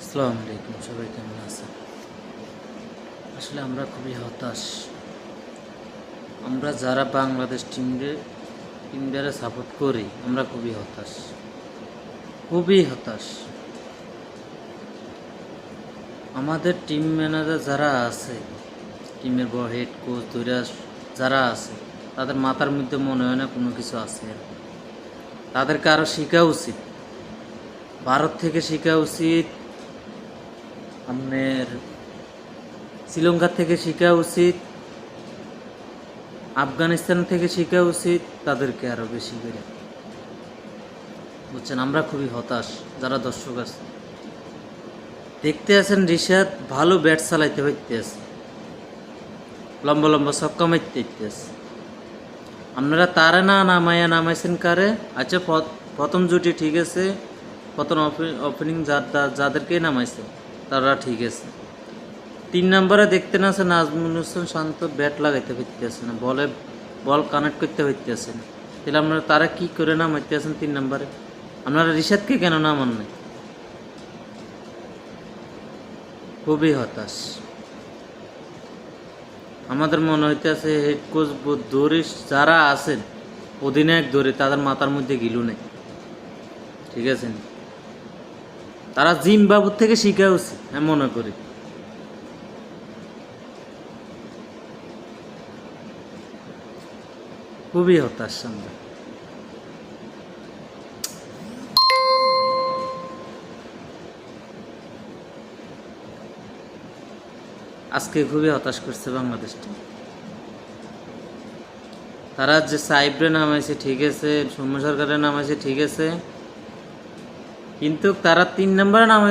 আসসালামু আলাইকুম, সবাই কেমন আছেন? আসলে আমরা খুবই হতাশ। আমরা যারা বাংলাদেশ টিমটারে সাপোর্ট করি, আমরা খুবই হতাশ, খুবই হতাশ। আমাদের টিম ম্যানেজার যারা আছে, টিমের বড় হেড কোচ ধরে যারা আছে, তাদের মাথার মধ্যে মনে হয় না কোনো কিছু আছে। তাদেরকে আরও শেখা উচিত, ভারত থেকে শেখা উচিত, আপনার শ্রীলঙ্কা থেকে শেখা উচিত, আফগানিস্তান থেকে শেখা উচিত তাদেরকে আরও বেশি করে। বুঝছেন, আমরা খুবই হতাশ। যারা দর্শক আছে দেখতে আছেন, রিশাদ ভালো ব্যাট চালাইতে হইতে আছে, লম্বা লম্বা ছক্কা মারতে আছে। আপনারা তারা না নামাইছেন কারে? আচ্ছা, প্রথম জুটি ঠিক আছে, প্রথম ওপেনিং যাদেরকে নামাইছে তারা ঠিক আছে। 3 নম্বরে দেখতে না আছে নাজমুল হোসেন শান্ত ব্যাট লাগাইতে পারতেছে না, বল কানেক্ট করতে পারতেছে না। তাহলে আপনারা তারা কি করে নামাইতে আছেন 3 নম্বরে? আপনারা রিশাদকে কেন নামান নাই? খুবই হতাশ। আমাদের মনে হইতেছে হেড কোচ ধরে যারা আছেন, অধিনায়ক ধরে, তাদের মাথার মধ্যে গিলু নেই, ঠিক আছে? তারা জিম্বাবুর থেকে শিখা উচিত, আমি মনে করি। খুবই হতাশ আমরা। আজকে খুবই হতাশ করছে বাংলাদেশ টিম। তারা যে সাইবরে নামাইছে ঠিক আছে, সৌম্য সরকারের নামাইছে ঠিক আছে, কিন্তু তারা 3 নম্বরে নামাই